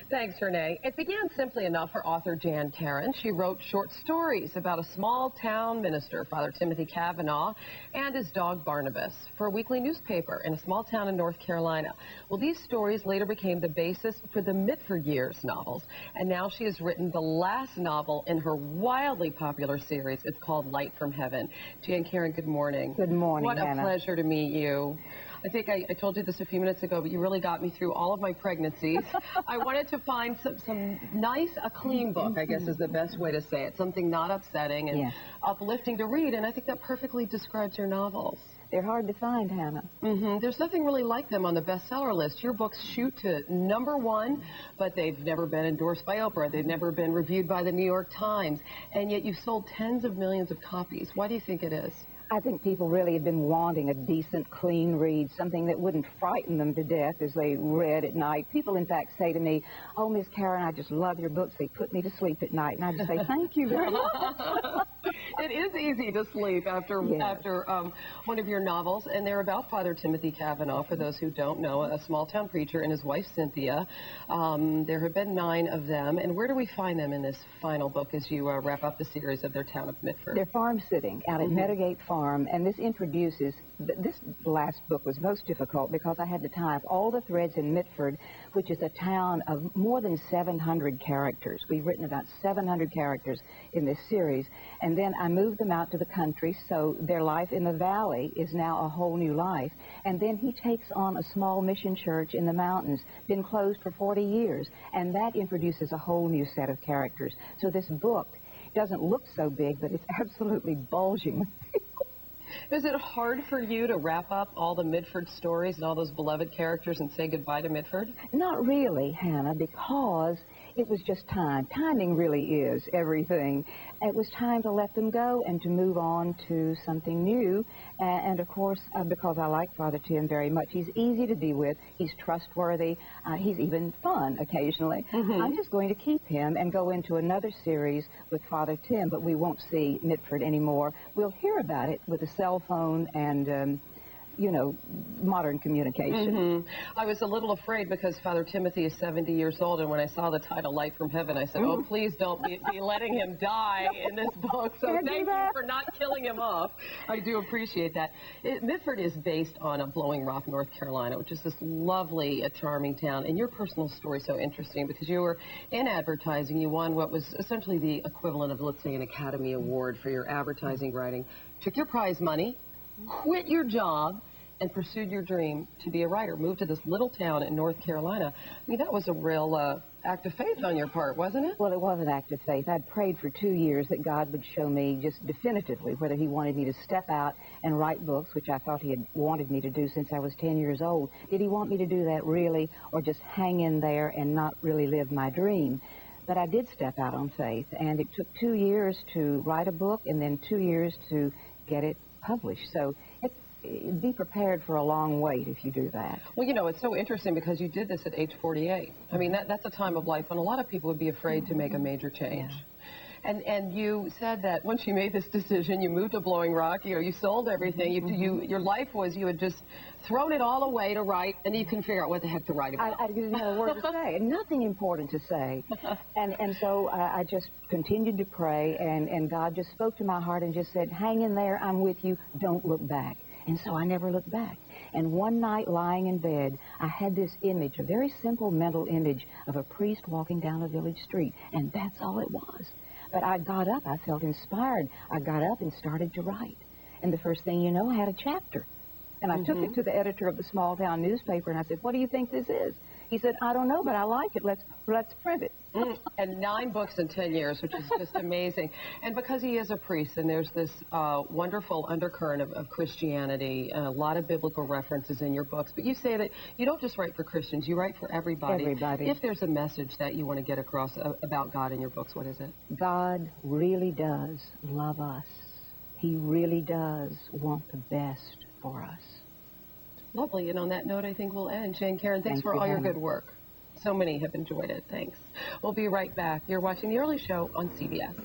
Thanks, Renee. It began simply enough for author Jan Karen. She wrote short stories about a small-town minister, Father Timothy Kavanaugh, and his dog Barnabas, for a weekly newspaper in a small town in North Carolina. Well, these stories later became the basis for the Mitford Years novels, and now she has written the last novel in her wildly popular series. It's called Light from Heaven. Jan Karen, good morning. Good morning, What a Hannah. pleasure to meet you. I think I told you this a few minutes ago, but you really got me through all of my pregnancies. I wanted to find some nice, a clean book, I guess is the best way to say it. Something not upsetting and uplifting to read, and I think that perfectly describes your novels. They're hard to find, Hannah. There's nothing really like them on the bestseller list. Your books shoot to #1, but they've never been endorsed by Oprah. They've never been reviewed by the New York Times, and yet you've sold tens of millions of copies. Why do you think it is? I think people really have been wanting a decent, clean read, something that wouldn't frighten them to death as they read at night. People, in fact, say to me, "Oh, Miss Karen, I just love your books. They put me to sleep at night." And I just say, "Thank you very much." It is easy to sleep after one of your novels, and they're about Father Timothy Kavanaugh, for those who don't know, a small-town preacher, and his wife, Cynthia. There have been 9 of them, and where do we find them in this final book as you wrap up the series of their town of Mitford? They're farm-sitting out at Meadowgate Farm, and this introduces, this last book was most difficult because I had to tie up all the threads in Mitford, which is a town of more than 700 characters. We've written about 700 characters in this series, and then I moved them out to the country, so their life in the valley is now a whole new life. And then he takes on a small mission church in the mountains, been closed for 40 years, and that introduces a whole new set of characters. So this book doesn't look so big, but it's absolutely bulging. Is it hard for you to wrap up all the Mitford stories and all those beloved characters and say goodbye to Mitford? Not really, Hannah, because it was just time. Timing really is everything. It was time to let them go and to move on to something new. And of course, because I like Father Tim very much, he's easy to be with, he's trustworthy, he's even fun occasionally. I'm just going to keep him and go into another series with Father Tim, but we won't see Mitford anymore. We'll hear about it with a cell phone and you know, modern communication. I was a little afraid because Father Timothy is 70 years old, and when I saw the title, Light from Heaven, I said, oh, please don't be letting him die in this book. So thank you for not killing him off. I do appreciate that. Mitford is based on Blowing Rock, North Carolina, which is this lovely, charming town. And your personal story is so interesting because you were in advertising. You won what was essentially the equivalent of, let's say, an Academy Award for your advertising writing. Took your prize money, quit your job, and pursued your dream to be a writer. Moved to this little town in North Carolina. I mean, that was a real act of faith on your part, wasn't it? Well, it was an act of faith. I'd prayed for 2 years that God would show me just definitively whether he wanted me to step out and write books, which I thought he had wanted me to do since I was 10 years old. Did he want me to do that really, or just hang in there and not really live my dream? But I did step out on faith, and it took 2 years to write a book and then 2 years to get it published. So be prepared for a long wait if you do that. Well, you know, it's so interesting because you did this at age 48. I mean, that's a time of life when a lot of people would be afraid to make a major change. And you said that once you made this decision, you moved to Blowing Rock, you sold everything, your life was you had just thrown it all away to write, and you couldn't figure out what the heck to write about. I didn't have a word to say, and nothing important to say. And so I just continued to pray, and God just spoke to my heart and just said, hang in there, I'm with you, don't look back. And so I never looked back. And one night lying in bed, I had this image, a very simple mental image of a priest walking down a village street, and that's all it was. But I got up, I felt inspired. I got up and started to write. And the first thing you know, I had a chapter. And I took it to the editor of the small town newspaper, and I said, what do you think this is? He said, I don't know, but I like it. Let's print it. And 9 books in 10 years, which is just amazing. And because he is a priest, and there's this wonderful undercurrent of Christianity, a lot of biblical references in your books, but you say that you don't just write for Christians, you write for everybody. If there's a message that you want to get across about God in your books, what is it? God really does love us. He really does want the best for us. Lovely. And on that note, I think we'll end. Jan Karen, thanks for all your good work. So many have enjoyed it. Thanks. We'll be right back. You're watching The Early Show on CBS.